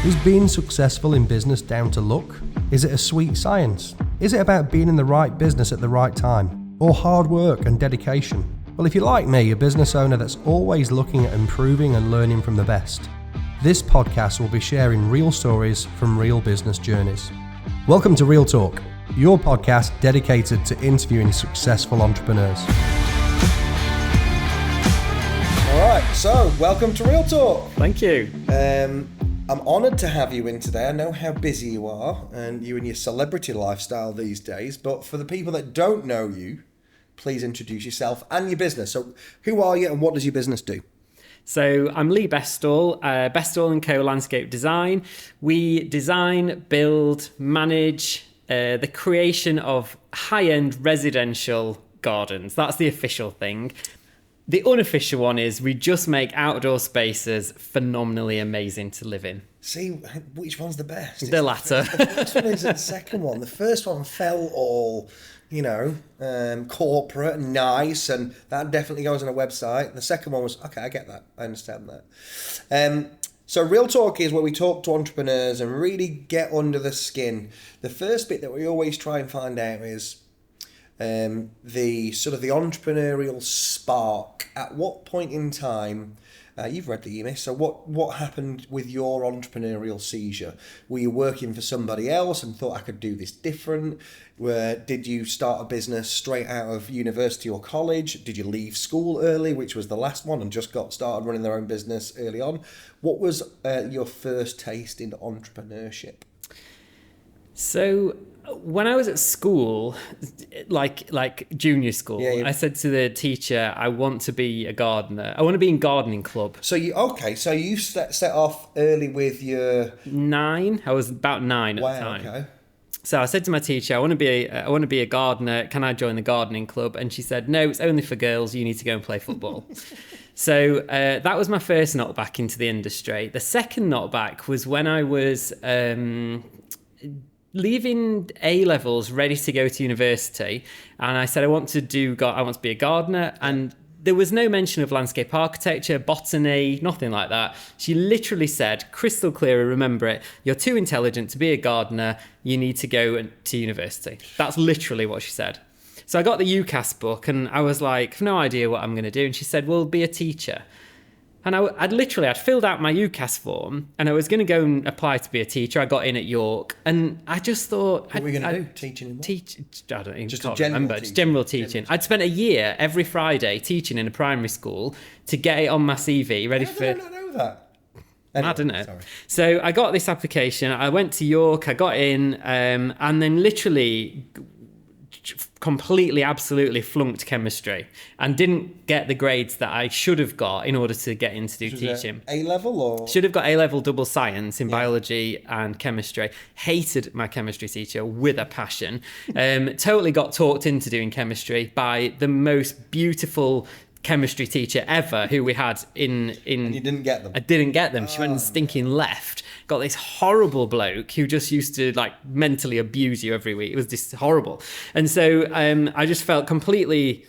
Is being successful in business down to luck? Is it a sweet science? Is it about being in the right business at the right time? Or hard work and dedication? Well, if you're like me, a business owner that's always looking at improving and learning from the best, this podcast will be sharing real stories from real business journeys. Welcome to RealTalk, your podcast dedicated to interviewing successful entrepreneurs. All right, so welcome to RealTalk. Thank you. I'm honoured to have you in today. I know how busy you are and you and your celebrity lifestyle these days, but for the people that don't know you, please introduce yourself and your business. So who are you and what does your business do? So I'm Lee Bestall, Bestall & Co Landscape Design. We design, build, manage the creation of high-end residential gardens. That's the official thing. The unofficial one is we just make outdoor spaces phenomenally amazing to live in. See, which one's the best? The latter. The first one is the second one. The first one felt all, corporate and nice, and that definitely goes on a website. The second one was, okay, I get that. I understand that. So Real Talk is where we talk to entrepreneurs and really get under the skin. The first bit that we always try and find out is the entrepreneurial spark. At what point in time, you've read the email, so what happened with your entrepreneurial seizure? Were you working for somebody else and thought I could do this different? Did you start a business straight out of university or college? Did you leave school early, which was the last one, and just got started running their own business early on? What was your first taste in entrepreneurship? So when I was at school, like junior school, I said to the teacher, I want to be a gardener. I want to be in gardening club. So you set off early with your 9. I was about 9 at the time. Okay. So I said to my teacher, I want to be a gardener. Can I join the gardening club? And she said, no, it's only for girls. You need to go and play football. So that was my first knockback into the industry. The second knockback was when I was leaving A-levels, ready to go to university, and I said I want to be a gardener, and there was no mention of landscape architecture, botany, nothing like that. She literally said, crystal clear, remember it, you're too intelligent to be a gardener, you need to go to university. That's literally what she said. So I got the UCAS book and I was like, no idea what I'm going to do. And she said, well, be a teacher. And I'd filled out my UCAS form and I was going to go and apply to be a teacher. I got in at York and I just thought... What were you going to do? Teaching in what? I don't even just can't remember. Just general teaching. I'd spent a year every Friday teaching in a primary school to get it on my CV ready for... I don't know that. Anyway, I don't know. Sorry. So I got this application. I went to York. I got in and then literally... completely, absolutely flunked chemistry and didn't get the grades that I should have got in order to get into teaching. A-level or? Should have got A-level double science in biology and chemistry. Hated my chemistry teacher with a passion. Totally got talked into doing chemistry by the most beautiful chemistry teacher ever who we had in And you didn't get them? I didn't get them. She went and stinking left. Got this horrible bloke who just used to mentally abuse you every week. It was just horrible. And so I just felt completely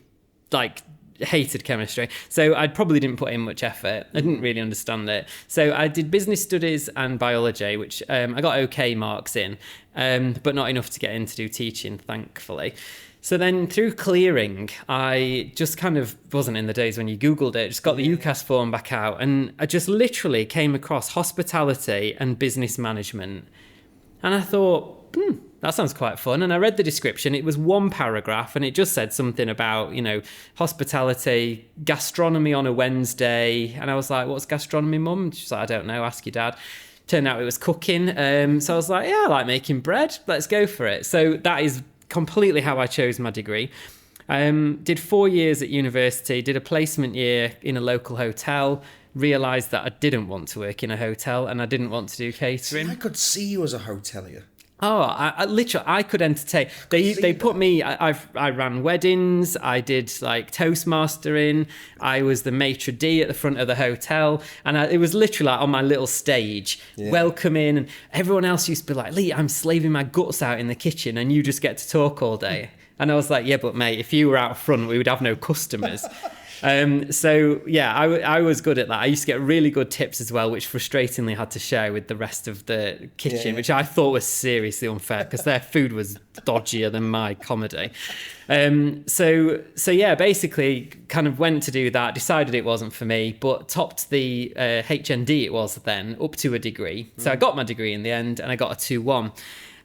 hated chemistry. So I probably didn't put in much effort. I didn't really understand it. So I did business studies and biology, which I got okay marks in, but not enough to get in to do teaching, thankfully. So then through clearing, I just kind of wasn't in the days when you Googled it, just got the UCAS form back out and I just literally came across hospitality and business management. And I thought, that sounds quite fun. And I read the description. It was one paragraph and it just said something about, hospitality, gastronomy on a Wednesday. And I was like, what's gastronomy, Mum? She's like, I don't know, ask your dad. Turned out it was cooking. So I was like, yeah, I like making bread. Let's go for it. So that is completely how I chose my degree. Did 4 years at university, did a placement year in a local hotel, realised that I didn't want to work in a hotel and I didn't want to do catering. See, I could see you as a hotelier. Oh, I literally, I could entertain. They put me, I ran weddings, I did Toastmastering, I was the maitre d' at the front of the hotel, and it was literally on my little stage, welcoming, and everyone else used to be like, Lee, I'm slaving my guts out in the kitchen and you just get to talk all day. And I was like, yeah, but mate, if you were out front, we would have no customers. So yeah, I was good at that. I used to get really good tips as well, which frustratingly had to share with the rest of the kitchen, which I thought was seriously unfair because their food was dodgier than my comedy. So yeah, basically kind of went to do that, decided it wasn't for me, but topped the HND it was then up to a degree. So I got my degree in the end and I got a 2-1.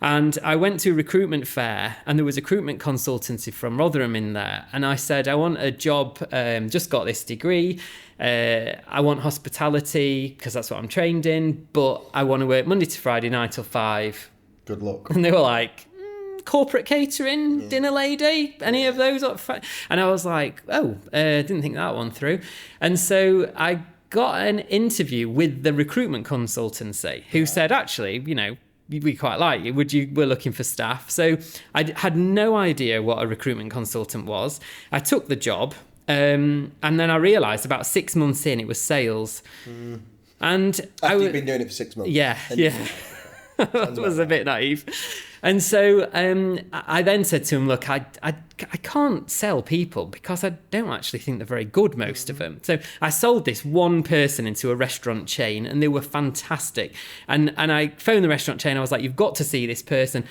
And I went to a recruitment fair and there was a recruitment consultancy from Rotherham in there. And I said, I want a job, just got this degree. I want hospitality because that's what I'm trained in. But I want to work Monday to Friday, 9 till 5. Good luck. And they were like, corporate catering, dinner lady, any of those? And I was like, didn't think that one through. And so I got an interview with the recruitment consultancy who said, actually, we quite like you. We're looking for staff. So I had no idea what a recruitment consultant was. I took the job, and then I realised about 6 months in, it was sales. And after you've been doing it for 6 months. Yeah. That was a bit naive. And so I then said to him, look, I can't sell people because I don't actually think they're very good, most of them. So I sold this one person into a restaurant chain and they were fantastic. And I phoned the restaurant chain. I was like, you've got to see this person.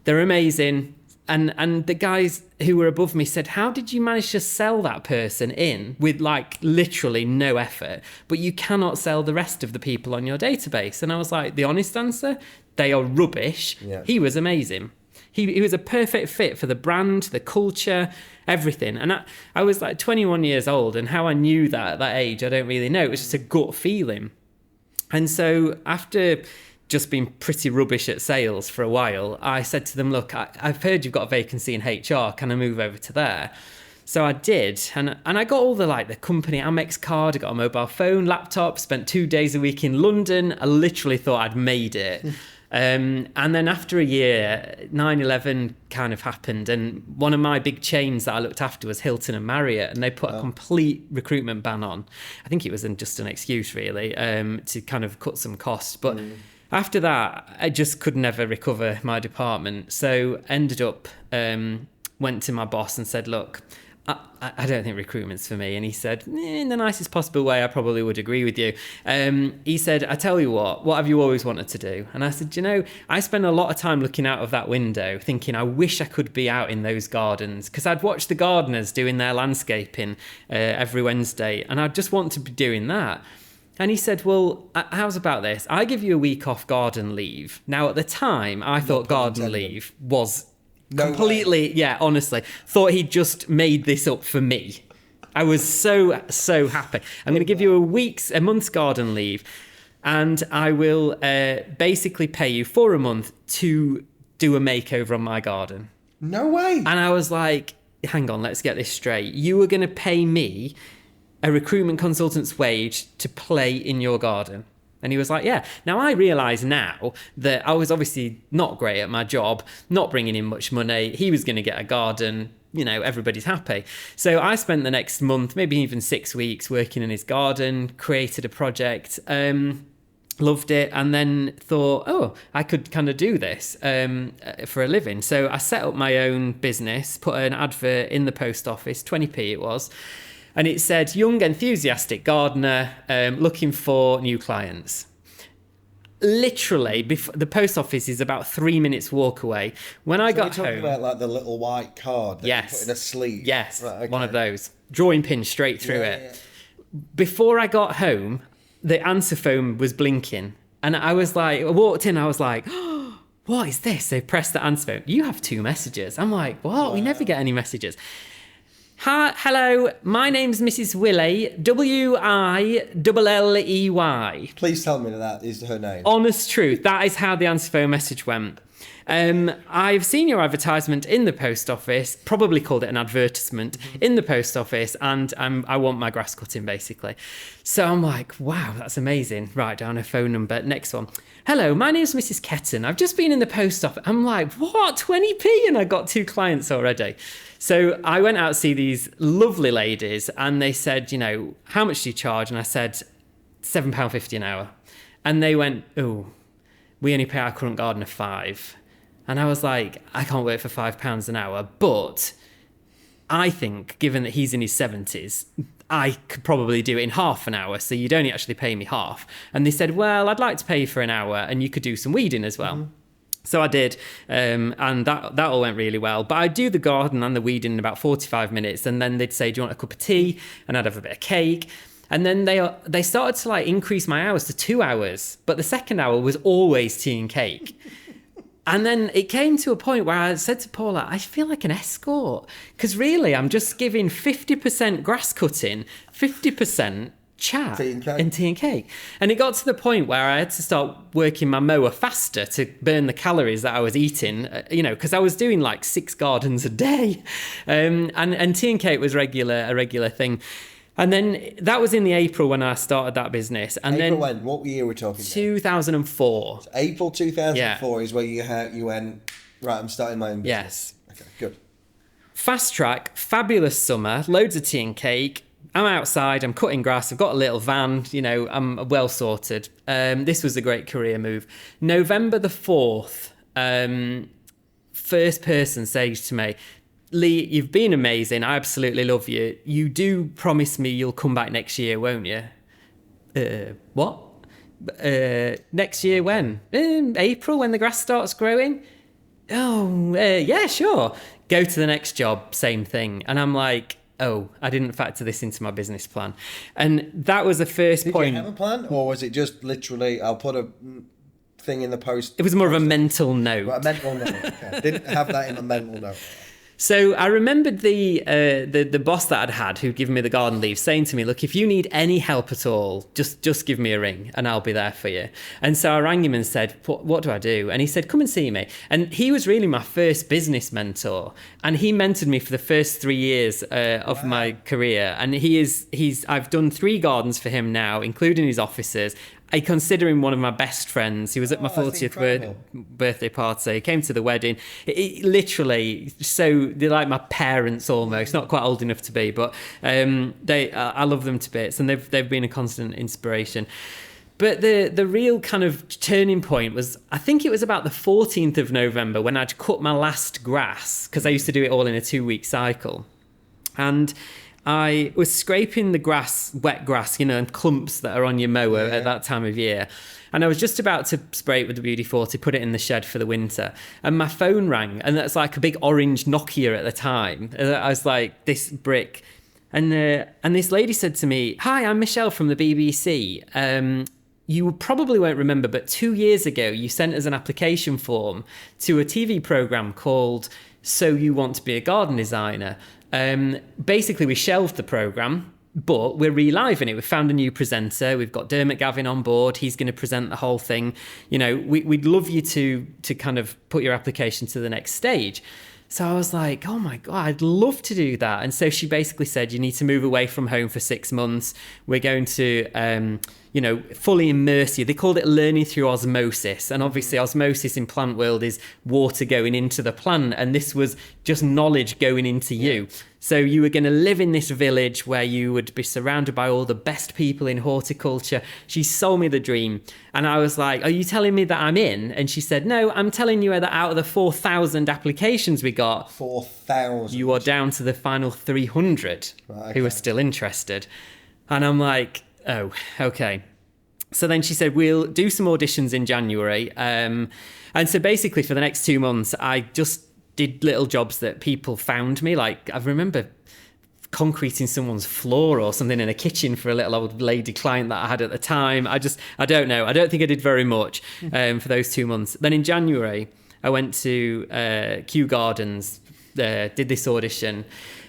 They're amazing. And the guys who were above me said, how did you manage to sell that person in with like literally no effort, but you cannot sell the rest of the people on your database? And I was like, the honest answer, they are rubbish. Yeah. He was amazing. He was a perfect fit for the brand, the culture, everything. And I was like 21 years old, and how I knew that at that age, I don't really know. It was just a gut feeling. And so after just been pretty rubbish at sales for a while, I said to them, look, I've heard you've got a vacancy in HR. Can I move over to there? So I did. And I got all the company Amex card. I got a mobile phone, laptop, spent 2 days a week in London. I literally thought I'd made it. And then after a year, 9/11 kind of happened. And one of my big chains that I looked after was Hilton and Marriott. And they put a complete recruitment ban on. I think it was just an excuse, really, to kind of cut some costs. But after that, I just could never recover my department. So ended up, went to my boss and said, look, I don't think recruitment's for me. And he said, in the nicest possible way, I probably would agree with you. He said, I tell you what have you always wanted to do? And I said, I spend a lot of time looking out of that window thinking, I wish I could be out in those gardens, because I'd watch the gardeners doing their landscaping every Wednesday, and I just want to be doing that. And he said, well, how's about this? I give you a week off garden leave. Now, at the time, I thought garden leave was completely, honestly, thought he'd just made this up for me. I was so happy. I'm going to give you a month's garden leave, and I will basically pay you for a month to do a makeover on my garden. No way. And I was like, hang on, let's get this straight. You were going to pay me a recruitment consultant's wage to play in your garden? And he was like, yeah. Now, I realise now that I was obviously not great at my job, not bringing in much money. He was going to get a garden, everybody's happy. So I spent the next month, maybe even 6 weeks, working in his garden, created a project, loved it, and then thought, I could kind of do this for a living. So I set up my own business, put an advert in the post office, 20p it was. And it said, young, enthusiastic gardener looking for new clients. Literally, the post office is about 3 minutes walk away. When I got home... You're talking about the little white card that you put in a sleeve? Yes, right, okay. One of those. Drawing pins straight through it. Yeah. Before I got home, the answer phone was blinking. And I was like, I walked in, I was like, what is this? They pressed the answer phone. You have 2 messages. I'm like, what? Wow. We never get any messages. Hello, my name's Mrs. Willey, Willey. Please tell me that is her name. Honest truth, that is how the answer phone message went. I've seen your advertisement in the post office, probably called it an advertisement, in the post office, and I want my grass cutting, basically. So I'm like, wow, that's amazing. Write down her phone number. Next one. Hello, my name's Mrs. Ketton. I've just been in the post office. I'm like, what? 20p? And I got 2 clients already. So I went out to see these lovely ladies, and they said, how much do you charge? And I said, £7.50 an hour. And they went, we only pay our current gardener £5. And I was like, I can't work for £5 an hour, but I think, given that he's in his 70s, I could probably do it in half an hour, so you'd only actually pay me half. And they said, well, I'd like to pay you for an hour, and you could do some weeding as well. So I did, and that all went really well. But I'd do the garden and the weeding in about 45 minutes, and then they'd say, do you want a cup of tea? And I'd have a bit of cake. And then they started to like increase my hours to 2 hours, but the second hour was always tea and cake. And then it came to a point where I said to Paula, I feel like an escort, because really I'm just giving 50% grass cutting, 50% chat and tea and cake. And it got to the point where I had to start working my mower faster to burn the calories that I was eating, because I was doing like 6 gardens a day. And tea and cake was a regular thing. And then that was in the April when I started that business. And April then when? What year we're talking? 2004. So April 2004 is where you went, right, I'm starting my own business. Yes. Okay, good. Fast track, fabulous summer, loads of tea and cake. I'm outside, I'm cutting grass, I've got a little van, I'm well sorted. This was a great career move. November the 4th, first person says to me, Lee, you've been amazing. I absolutely love you. You do promise me you'll come back next year, won't you? What? Next year when? April, when the grass starts growing? Oh, yeah, sure. Go to the next job, same thing. And I'm like, oh, I didn't factor this into my business plan. And that was the first point. Did you have a plan? Or was it just literally, I'll put a thing in the post? It was more of a mental note. Right, a mental note. Okay. Didn't have that in a mental note. So I remembered the boss that I'd had who'd given me the garden leave saying to me, look, if you need any help at all, just give me a ring and I'll be there for you. And so I rang him and said, what do I do? And he said, come and see me. And he was really my first business mentor. And he mentored me for the first 3 years of my career. And I've done 3 gardens for him now, including his offices. I consider him one of my best friends. He was at my 40th birthday party. He came to the wedding. It literally, they're like my parents almost. Not quite old enough to be, but I love them to bits, and they've been a constant inspiration. But the real kind of turning point was, I think it was about the 14th of November when I'd cut my last grass, because I used to do it all in a 2-week cycle. And I was scraping the grass, wet grass, and clumps that are on your mower at that time of year. And I was just about to spray it with the WD-40, put it in the shed for the winter. And my phone rang, and that's like a big orange Nokia at the time. I was like, this brick. And this lady said to me, hi, I'm Michelle from the BBC. You probably won't remember, but 2 years ago, you sent us an application form to a TV programme called So You Want to Be a Garden Designer. Basically, we shelved the programme, but we're reliving it. We've found a new presenter. We've got Dermot Gavin on board. He's going to present the whole thing. We'd love you to kind of put your application to the next stage. So I was like, oh my God, I'd love to do that. And so she basically said, you need to move away from home for 6 months. We're going to, fully immerse you. They called it learning through osmosis. And obviously osmosis in plant world is water going into the plant. And this was just knowledge going into you. So you were going to live in this village where you would be surrounded by all the best people in horticulture. She sold me the dream. And I was like, are you telling me that I'm in? And she said, no, I'm telling you that out of the 4,000 applications we got, 4,000, you are down to the final 300 who are still interested. And I'm like, oh, okay. So then she said, we'll do some auditions in January. And so basically for the next 2 months, I just did little jobs that people found me. Like I remember concreting someone's floor or something in a kitchen for a little old lady client that I had at the time. I don't know. I don't think I did very much for those 2 months. Then in January, I went to Kew Gardens, did this audition.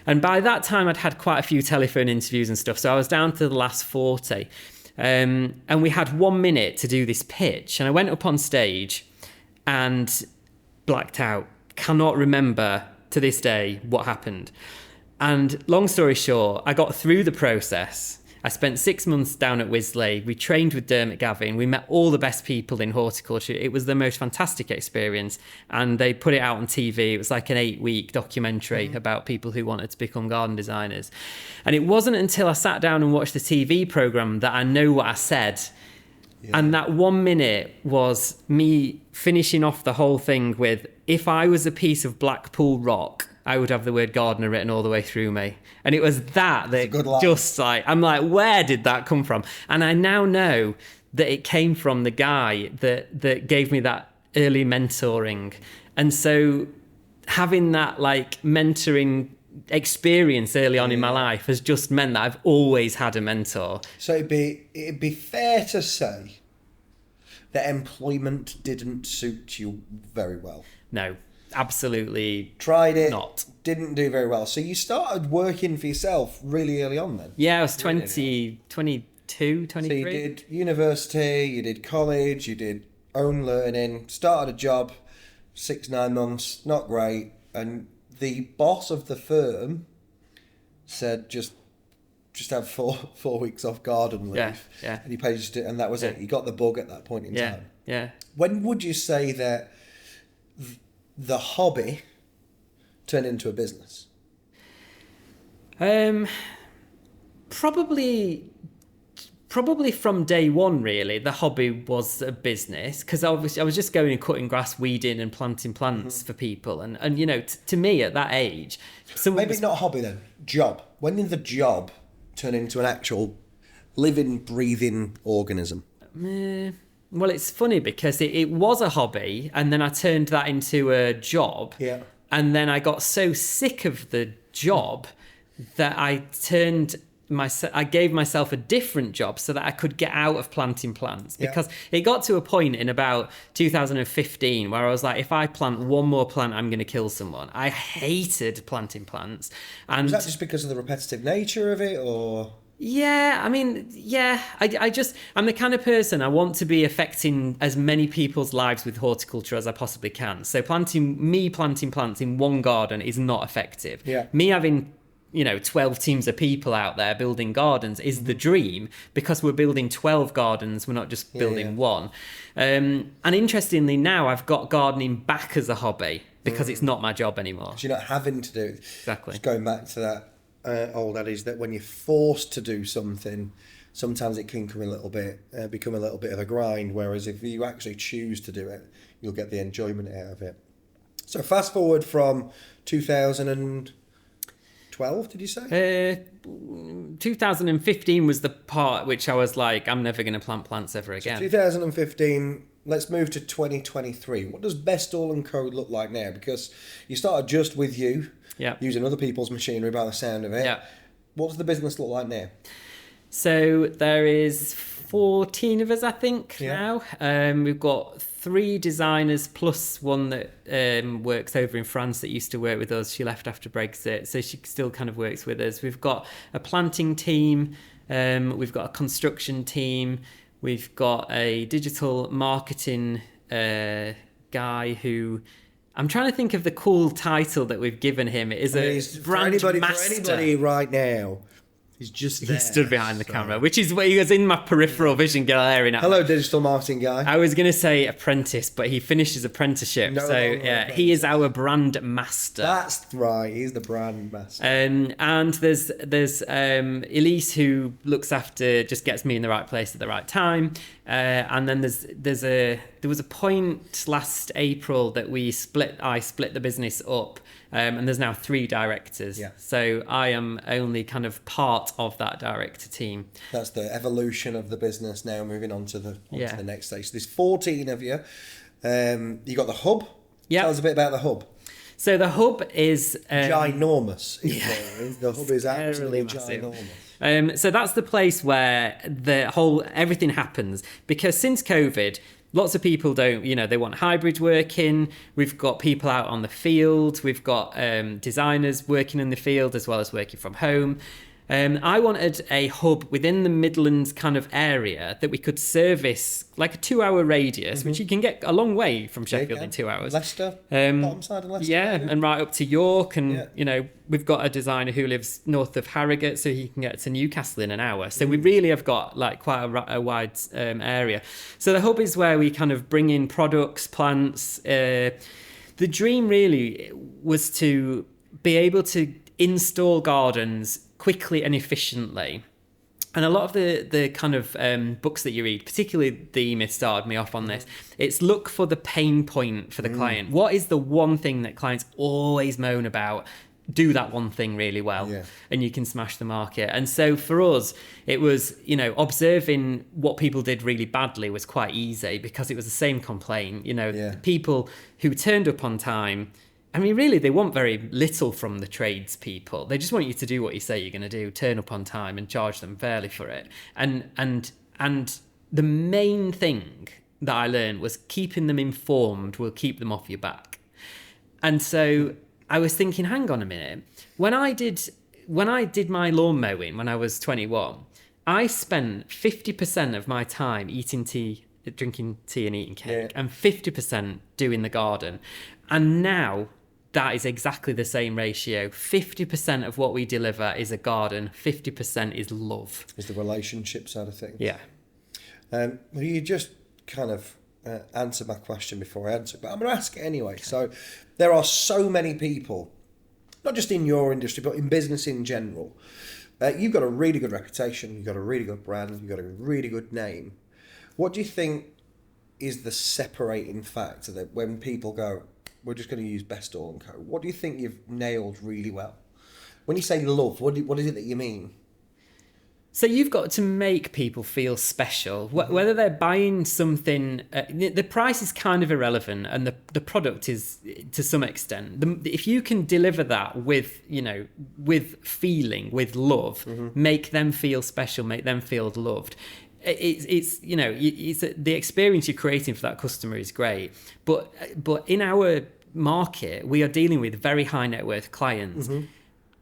And by that time, I'd had quite a few telephone interviews and stuff. So I was down to the last 40. And we had 1 minute to do this pitch. And I went up on stage and blacked out. Cannot remember to this day what happened. And long story short, I got through the process. I spent 6 months down at Wisley. We trained with Dermot Gavin. We met all the best people in horticulture. It was the most fantastic experience. And they put it out on TV. It was like an 8-week documentary about people who wanted to become garden designers. And it wasn't until I sat down and watched the TV programme that I know what I said. Yeah. And that 1 minute was me finishing off the whole thing with, if I was a piece of Blackpool rock, I would have the word gardener written all the way through me. And it was that good line. just like, I'm like, where did that come from? And I now know that it came from the guy that gave me that early mentoring. And so having that like mentoring experience early on in my life has just meant that I've always had a mentor. So it'd be fair to say that employment didn't suit you very well. No, absolutely. Tried it, not. Didn't do very well. So you started working for yourself really early on then? Yeah, I was 22, 23. So you did university, you did college, you did own learning, started a job, 6-9 months, not great. And the boss of the firm said, just have 4 weeks off garden leave. Yeah. And he paid you, and that was it. You got the bug at that point in time. Yeah. When would you say that the hobby turned into a business? Probably from day one, really, the hobby was a business, because obviously I was just going and cutting grass, weeding and planting plants for people. And you know, to me at that age... Maybe not hobby then, job. When did the job turn into an actual living, breathing organism? Well, it's funny because it was a hobby, and then I turned that into a job. Yeah. And then I got so sick of the job that I gave myself a different job so that I could get out of planting plants, because it got to a point in about 2015 where I was like, if I plant one more plant, I'm going to kill someone. I hated planting plants. And was that just because of the repetitive nature of it, or? Yeah, I mean, I'm the kind of person, I want to be affecting as many people's lives with horticulture as I possibly can. So planting plants in one garden is not effective. Yeah. Me having 12 teams of people out there building gardens is the dream, because we're building 12 gardens, we're not just building one. And interestingly, now I've got gardening back as a hobby because it's not my job anymore. So you're not having to do it. Exactly. Just going back to that old adage that when you're forced to do something, sometimes it can become a little bit of a grind, whereas if you actually choose to do it, you'll get the enjoyment out of it. So fast forward from 2012, did you say? 2015 was the part which I was like, I'm never going to plant plants ever again. So 2015, let's move to 2023. What does Bestall & Co look like now? Because you started just with you, using other people's machinery by the sound of it. Yeah. What does the business look like now? So there is 14 of us, I think, now. We've got 3 designers plus one that works over in France that used to work with us. She left after Brexit, so she still kind of works with us. We've got a planting team. We've got a construction team. We've got a digital marketing guy who... I'm trying to think of the cool title that we've given him. It is a brand master. For anybody right now, he's just there. He stood behind the camera, which is what he was in my peripheral vision glaring at. Hello, digital marketing guy. I was going to say apprentice, but he finished his apprenticeship. He is our brand master. That's right. He's the brand master. And there's Elise, who looks after, just gets me in the right place at the right time. And then there was a point last April that I split the business up, and there's now 3 directors. Yeah. So I am only kind of part of that director team. That's the evolution of the business now, moving on to the next stage. So there's 14 of you. You got the hub. Yeah. Tell us a bit about the hub. So the hub is ginormous. The hub is absolutely ginormous. So that's the place where everything happens, because since COVID, lots of people they want hybrid working. We've got people out on the field. We've got designers working in the field as well as working from home. I wanted a hub within the Midlands kind of area that we could service like a 2-hour radius, which you can get a long way from Sheffield in 2 hours. Leicester, bottom side of Leicester. Yeah, and right up to York. And, we've got a designer who lives north of Harrogate, so he can get to Newcastle in an hour. So we really have got like quite a wide area. So the hub is where we kind of bring in products, plants. The dream really was to be able to install gardens quickly and efficiently, And a lot of the kind of books that you read, particularly the Myth started me off on this, it's look for the pain point for the client. What is the one thing that clients always moan about? Do that one thing really well, and you can smash the market. And so for us, it was, observing what people did really badly was quite easy, because it was the same complaint. People who turned up on time, I mean, really, they want very little from the tradespeople. They just want you to do what you say you're going to do, turn up on time and charge them fairly for it. And the main thing that I learned was keeping them informed will keep them off your back. And so I was thinking, hang on a minute. When I did my lawn mowing when I was 21, I spent 50% of my time drinking tea and eating cake, and 50% doing the garden. And now that is exactly the same ratio. 50% of what we deliver is a garden, 50% is love. Is the relationship side of things. Yeah. Well, you just kind of answered my question before I answered, but I'm going to ask it anyway. Okay. So there are so many people, not just in your industry, but in business in general. You've got a really good reputation, you've got a really good brand, you've got a really good name. What do you think is the separating factor that when people go, we're just going to use Bestall & Co. What do you think you've nailed really well? When you say love, what is it that you mean? So you've got to make people feel special, whether they're buying something. The price is kind of irrelevant, and the product is to some extent. If you can deliver that with feeling, with love, make them feel special, make them feel loved. It's the experience you're creating for that customer is great, but in our market we are dealing with very high net worth clients,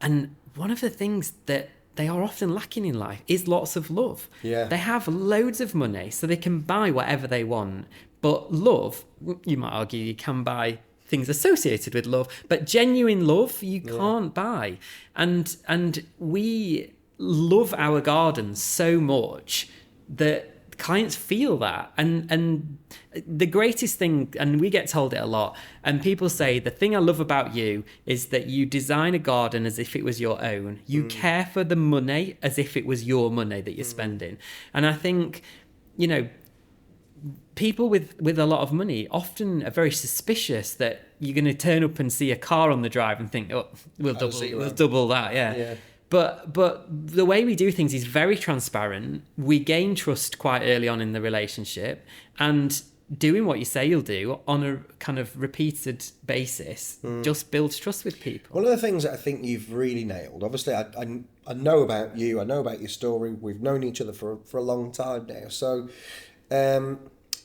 and one of the things that they are often lacking in life is lots of love. They have loads of money, so they can buy whatever they want, but love, you might argue, you can buy things associated with love, but genuine love you can't buy. And we love our gardens so much that clients feel that, and the greatest thing, and we get told it a lot, and people say the thing I love about you is that you design a garden as if it was your own. You care for the money as if it was your money that you're spending. And I think people with a lot of money often are very suspicious that you're going to turn up and see a car on the drive and think, oh, we'll double that. But the way we do things is very transparent. We gain trust quite early on in the relationship, and doing what you say you'll do on a kind of repeated basis just builds trust with people. One of the things that I think you've really nailed, obviously I know about you, I know about your story, we've known each other for a long time now, so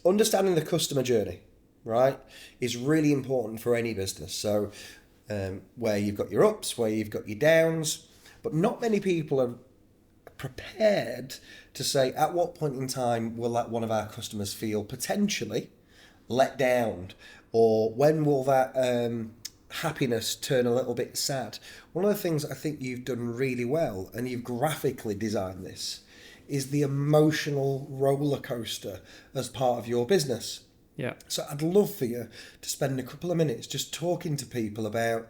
understanding the customer journey, right, is really important for any business. So where you've got your ups, where you've got your downs, but not many people are prepared to say at what point in time will that one of our customers feel potentially let down, or when will that happiness turn a little bit sad. One of the things I think you've done really well, and you've graphically designed this, is the emotional roller coaster as part of your business. So I'd love for you to spend a couple of minutes just talking to people about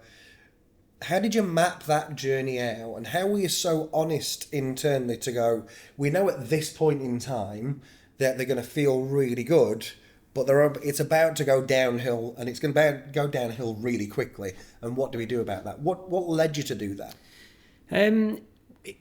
how did you map that journey out, and how were you so honest internally to go, we know at this point in time that they're going to feel really good, but it's about to go downhill, and it's going to go downhill really quickly. And what do we do about that? What led you to do that?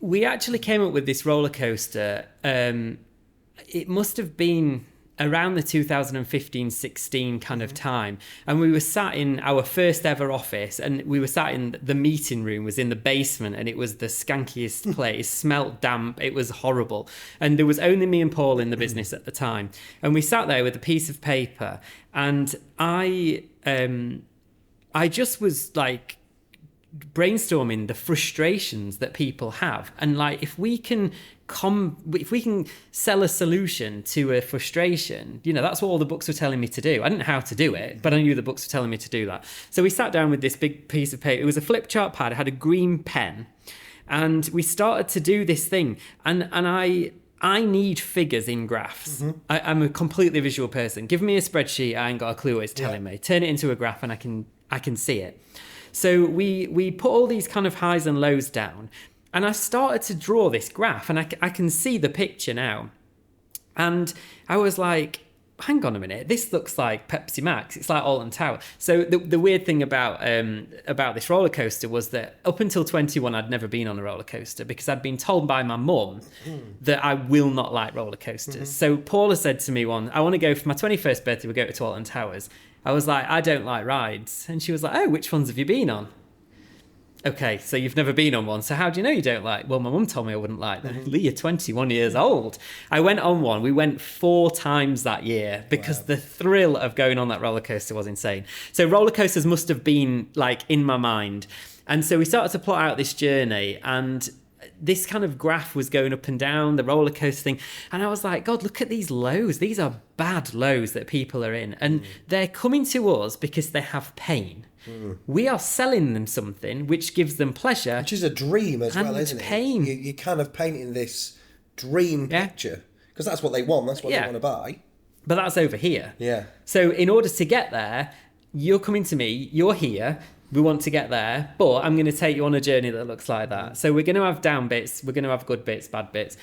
We actually came up with this roller coaster. It must have been around the 2015-16 kind of time, and we were sat in our first ever office, and we were sat in the meeting room was in the basement, and it was the skankiest place, smelt damp, it was horrible, and there was only me and Paul in the business at the time, and we sat there with a piece of paper, and I just was like brainstorming the frustrations that people have, and like if we can sell a solution to a frustration, that's what all the books were telling me to do. I didn't know how to do it, but I knew the books were telling me to do that. So we sat down with this big piece of paper. It was a flip chart pad. It had a green pen, and we started to do this thing. And I need figures in graphs. I'm a completely visual person. Give me a spreadsheet, I ain't got a clue what it's telling me. Turn it into a graph, and I can see it. So we put all these kind of highs and lows down. And I started to draw this graph, and I can see the picture now. And I was like, hang on a minute, this looks like Pepsi Max. It's like Alton Tower. So the weird thing about this roller coaster was that up until 21, I'd never been on a roller coaster because I'd been told by my mum that I will not like roller coasters. So Paula said to me I want to go for my 21st birthday, we'll go to Alton Towers. I was like, I don't like rides. And she was like, oh, which ones have you been on? Okay, so you've never been on one. So how do you know you don't like? Well, my mum told me I wouldn't like them. Lee, you're 21 years old. I went on one. We went 4 times that year because the thrill of going on that roller coaster was insane. So roller coasters must have been like in my mind. And so we started to plot out this journey, and this kind of graph was going up and down, the roller coaster thing. And I was like, God, look at these lows. These are bad lows that people are in. And they're coming to us because they have pain. We are selling them something which gives them pleasure. Which is a dream as well, isn't pain. it? You're kind of painting this dream picture. Because that's what they want. That's what they want to buy. But that's over here. Yeah. So in order to get there, you're coming to me, you're here, we want to get there, but I'm going to take you on a journey that looks like that. So we're going to have down bits, we're going to have good bits, bad bits.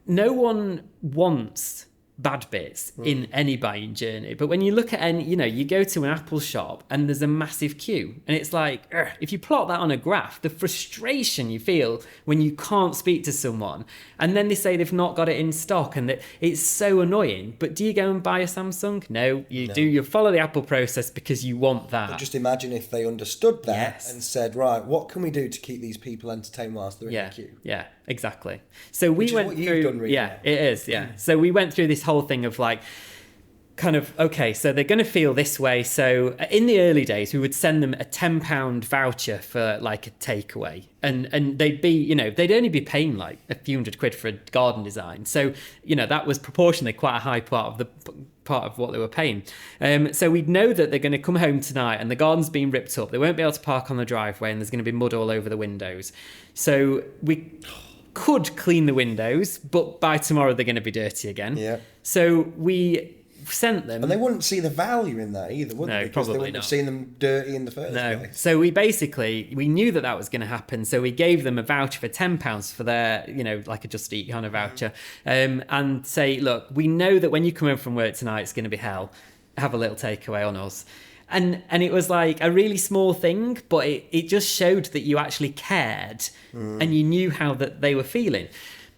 No one wants bad bits in any buying journey, but when you look at any, you go to an Apple shop and there's a massive queue, and it's like, if you plot that on a graph, the frustration you feel when you can't speak to someone, and then they say they've not got it in stock, and that it's so annoying. But do you go and buy a Samsung? No, you follow the Apple process because you want that. But just imagine if they understood that and said, right, what can we do to keep these people entertained whilst they're in the queue? Yeah, exactly. So we went what through. You've done, really. Yeah, it is. Yeah. So we went through this whole thing of like, kind of, okay, so they're going to feel this way. So in the early days, we would send them a £10 voucher for like a takeaway, and they'd be, they'd only be paying like a few £100 for a garden design. So that was proportionally quite a high part of what they were paying. So we'd know that they're going to come home tonight and the garden's been ripped up. They won't be able to park on the driveway, and there's going to be mud all over the windows. So we could clean the windows, but by tomorrow they're going to be dirty again. Yeah. So we sent them. And they wouldn't see the value in that either, would they? No, probably they wouldn't not. have seen them dirty in the first place. No. So we knew that was going to happen. So we gave them a voucher for £10 for their, like a Just Eat kind of voucher. And say, look, we know that when you come home from work tonight, it's going to be hell. Have a little takeaway on us. And it was like a really small thing, but it just showed that you actually cared and you knew how that they were feeling.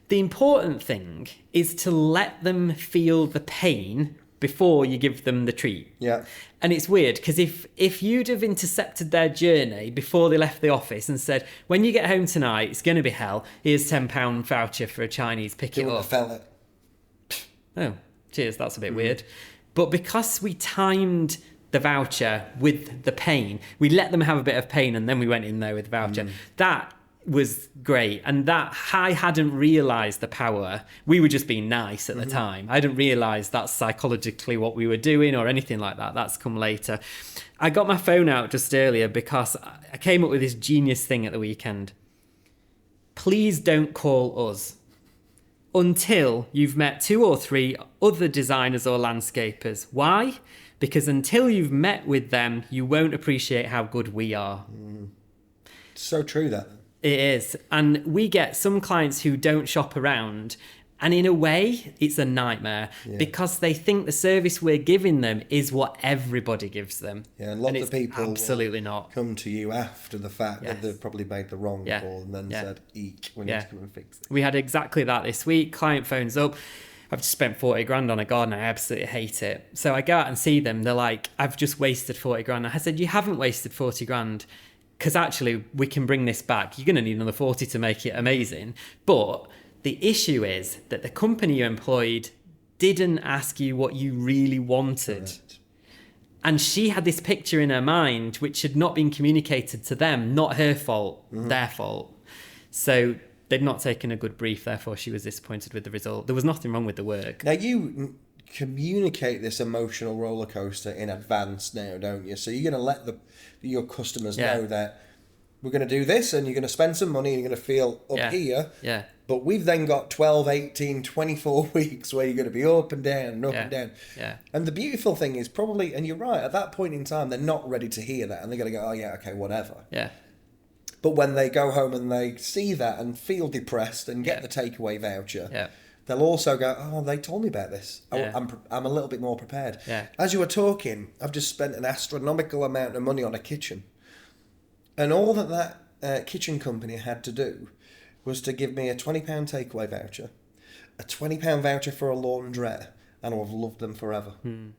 The important thing is to let them feel the pain before you give them the treat. Yeah. And it's weird because if you'd have intercepted their journey before they left the office and said, when you get home tonight, it's going to be hell. Here's £10 voucher for a Chinese, pick it up. I felt it. Oh, cheers. That's a bit weird. But because we timed the voucher with the pain, we let them have a bit of pain and then we went in there with the voucher. That was great, and that I hadn't realised the power. We were just being nice at the time. I didn't realise that's psychologically what we were doing or anything like that. That's come later. I got my phone out just earlier because I came up with this genius thing at the weekend. Please don't call us until you've met 2 or 3 other designers or landscapers. Why? Because until you've met with them, you won't appreciate how good we are. So true, that. It is. And we get some clients who don't shop around, and in a way, it's a nightmare because they think the service we're giving them is what everybody gives them. Yeah, and lots of people absolutely not come to you after the fact that they've probably made the wrong call and then said, eek, we need to come and fix it. We had exactly that this week. Client phones up. I've just spent 40 grand on a garden. I absolutely hate it. So I go out and see them. They're like, I've just wasted 40 grand. I said, you haven't wasted 40 grand. Because actually, we can bring this back. You're going to need another 40 to make it amazing. But the issue is that the company you employed didn't ask you what you really wanted. Correct. And she had this picture in her mind, which had not been communicated to them. Not her fault, their fault. So they'd not taken a good brief. Therefore, she was disappointed with the result. There was nothing wrong with the work. Now, you communicate this emotional roller coaster in advance now, don't you? So you're going to let your customers know that we're going to do this and you're going to spend some money and you're going to feel up here. Yeah. But we've then got 12, 18, 24 weeks where you're going to be up and down and up and down. Yeah. And the beautiful thing is probably, and you're right, at that point in time, they're not ready to hear that and they're going to go, oh yeah, okay, whatever. Yeah. But when they go home and they see that and feel depressed and get Yeah. the takeaway voucher, Yeah. they'll also go, oh, they told me about this. Yeah. I'm a little bit more prepared. Yeah. As you were talking, I've just spent an astronomical amount of money on a kitchen. And all that kitchen company had to do was to give me a £20 takeaway voucher, a £20 voucher for a laundrette, and I've loved them forever. You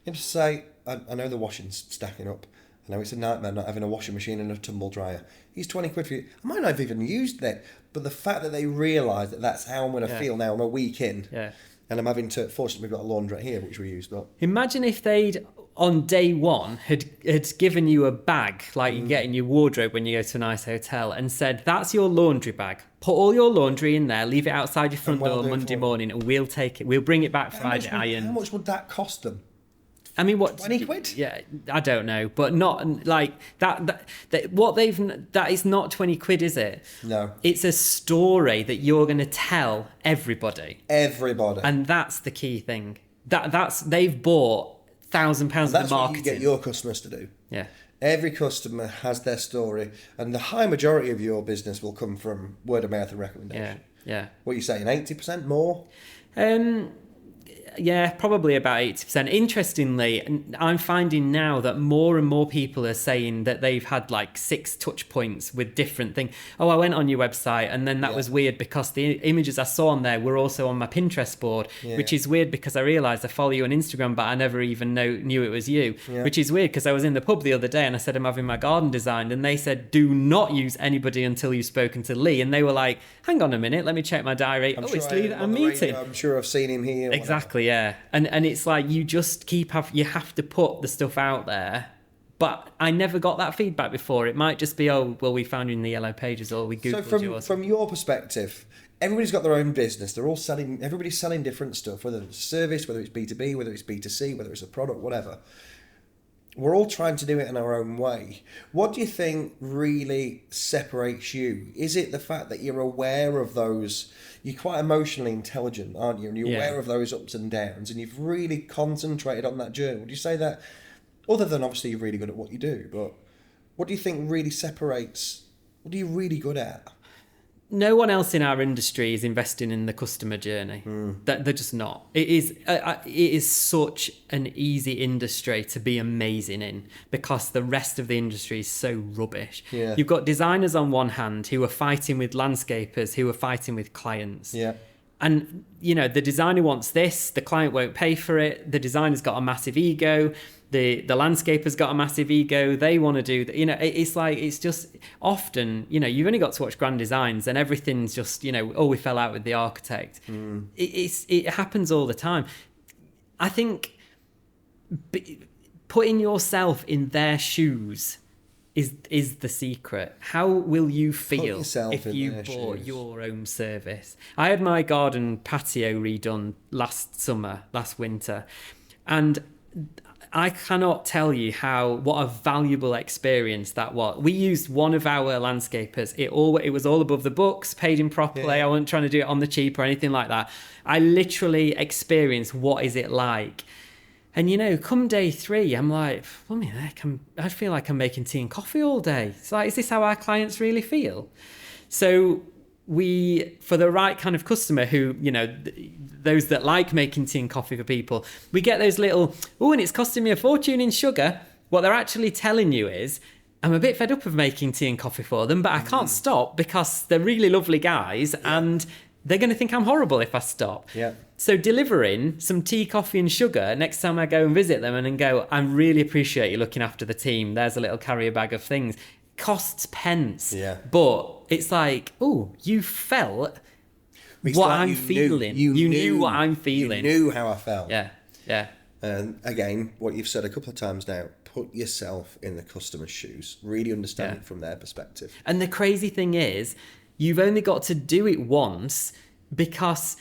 have to say, I know the washing's stacking up. I know it's a nightmare not having a washing machine and a tumble dryer. He's 20 quid for you. I might not have even used that, but the fact that they realise that that's how I'm going to feel now, I'm a week in, and I'm having to, fortunately we've got a laundrette here, which we use, but... Imagine if they'd, on day one, had given you a bag, like you get in your wardrobe when you go to a nice hotel, and said, that's your laundry bag. Put all your laundry in there, leave it outside your front door Monday morning, and we'll take it. We'll bring it back Friday iron. How much would that cost them? I mean, what? 20 quid? Yeah, I don't know, but not like that. What they've, that is not 20 quid, is it? No. It's a story that you're going to tell everybody. Everybody. And that's the key thing. That's they've bought £1,000 of marketing. That's what you get your customers to do. Yeah. Every customer has their story, and the high majority of your business will come from word of mouth and recommendation. Yeah. What are you saying, 80% more? Yeah, probably about 80%. Interestingly, I'm finding now that more and more people are saying that they've had like 6 touch points with different things. Oh, I went on your website and then that was weird because the images I saw on there were also on my Pinterest board, which is weird because I realised I follow you on Instagram, but I never even knew it was you, which is weird because I was in the pub the other day and I said I'm having my garden designed and they said, do not use anybody until you've spoken to Lee. And they were like, hang on a minute, let me check my diary. It's Lee that I'm meeting. I'm sure I've seen him here. Exactly. Yeah, and it's like you just you have to put the stuff out there. But I never got that feedback before. It might just be, oh, well, we found you in the yellow pages or we googled you. So from your perspective, everybody's got their own business. They're all selling. Everybody's selling different stuff, whether it's service, whether it's B2B, whether it's B2C, whether it's a product, whatever. We're all trying to do it in our own way. What do you think really separates you? Is it the fact that you're aware of those? You're quite emotionally intelligent, aren't you? And you're aware of those ups and downs, and you've really concentrated on that journey. Would you say that, other than obviously you're really good at what you do, but what do you think really separates? What are you really good at? No one else in our industry is investing in the customer journey. They're just not. It is such an easy industry to be amazing in because the rest of the industry is so rubbish. Yeah. You've got designers on one hand who are fighting with landscapers who are fighting with clients. Yeah. And, the designer wants this, the client won't pay for it, the designer's got a massive ego, the landscaper's got a massive ego, they want to do that. It's just often, you've only got to watch Grand Designs and everything's just, we fell out with the architect. It happens all the time. I think putting yourself in their shoes is the secret. How will you feel if you bought your own service? I had my garden patio redone last winter, and I cannot tell you what a valuable experience that was. We used one of our landscapers. It was all above the books, paid him properly. I wasn't trying to do it on the cheap or anything like that. I literally experienced what is it like. And come day 3, I'm like, I feel like I'm making tea and coffee all day. It's like, is this how our clients really feel? So for the right kind of customer who, those that like making tea and coffee for people, we get those little, and it's costing me a fortune in sugar. What they're actually telling you is, I'm a bit fed up of making tea and coffee for them, but I can't stop because they're really lovely guys and they're going to think I'm horrible if I stop. Yeah. So delivering some tea, coffee and sugar next time I go and visit them and then go, I really appreciate you looking after the team. There's a little carrier bag of things. Costs pence. Yeah. But it's like, you felt what I'm feeling. You knew what I'm feeling. You knew how I felt. Yeah. Yeah. And again, what you've said a couple of times now, put yourself in the customer's shoes. Really understand it from their perspective. And the crazy thing is, you've only got to do it once because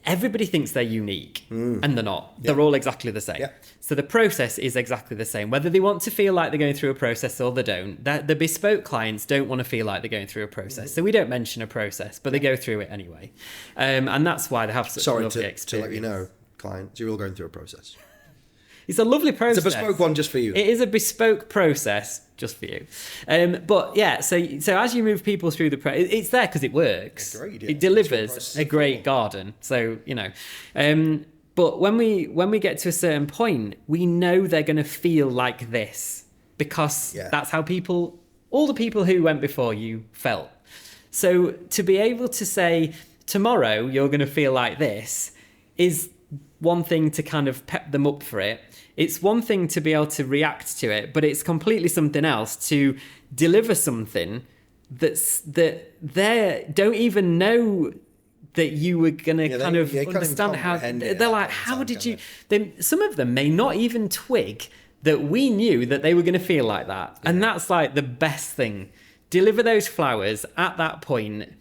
everybody thinks they're unique and they're not. Yeah. They're all exactly the same. Yeah. So the process is exactly the same. Whether they want to feel like they're going through a process or they don't, the bespoke clients don't want to feel like they're going through a process. So we don't mention a process, but they go through it anyway. And that's why they have such a lovely experience. To let you know, clients, you're all going through a process. It's a lovely process. It's a bespoke one just for you. It is a bespoke process just for you. But yeah, so as you move people through the process, it's there because it works. Agreed, yeah. It delivers a great garden. So, you know, but when we get to a certain point, we know they're going to feel like this because that's how all the people who went before you felt. So to be able to say, tomorrow you're going to feel like this is one thing to kind of pep them up for it. It's one thing to be able to react to it, but it's completely something else to deliver something that they don't even know that you were going to kind of understand how. They're like, how did you... Some of them may not even twig that we knew that they were going to feel like that. Yeah. And that's like the best thing. Deliver those flowers at that point.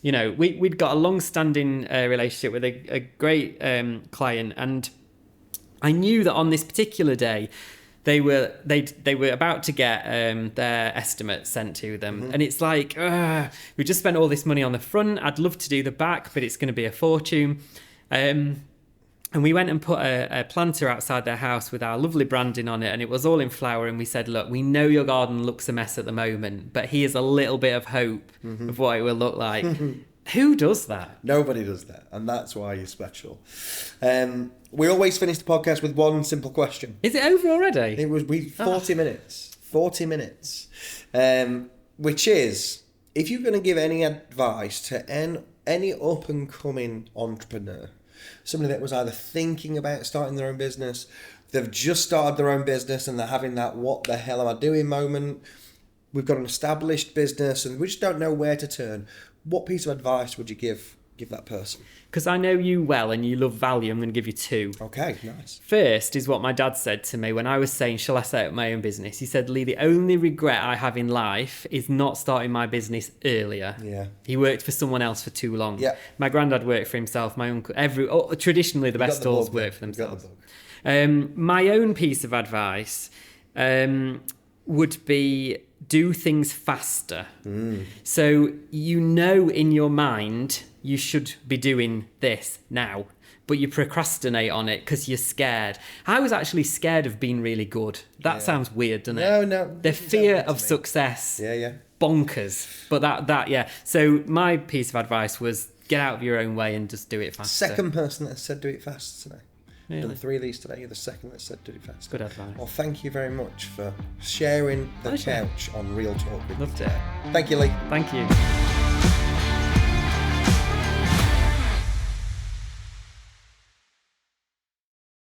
You know, we'd got a long-standing relationship with a great client, and I knew that on this particular day, they were about to get their estimate sent to them, and it's like, we just spent all this money on the front. I'd love to do the back, but it's going to be a fortune. And we went and put a planter outside their house with our lovely branding on it, and it was all in flower. And we said, look, we know your garden looks a mess at the moment, but here's a little bit of hope of what it will look like. Who does that? Nobody does that, and that's why you're special. We always finish the podcast with one simple question. Is it over already? It was 40 minutes. 40 minutes. Which is, if you're going to give any advice to any up-and-coming entrepreneur, somebody that was either thinking about starting their own business, they've just started their own business and they're having that what the hell am I doing moment, we've got an established business and we just don't know where to turn, what piece of advice would you give that person? Because I know you well and you love value, I'm going to give you two. Okay, nice. First is what my dad said to me when I was saying, shall I set up my own business? He said, Lee, the only regret I have in life is not starting my business earlier. Yeah. He worked for someone else for too long. Yeah. My granddad worked for himself. My uncle, traditionally the Bestalls work for themselves. My own piece of advice would be do things faster. So you know in your mind you should be doing this now, but you procrastinate on it because you're scared. I was actually scared of being really good. That sounds weird, doesn't it? No. The fear of success. Yeah. Bonkers. But that. So my piece of advice was get out of your own way and just do it faster. Second person that said do it fast today. Really? Done 3 of these today. You're the second that said do it fast. Good advice. Well, thank you very much for sharing the couch on Real Talk with me. Loved it. Thank you, Lee. Thank you.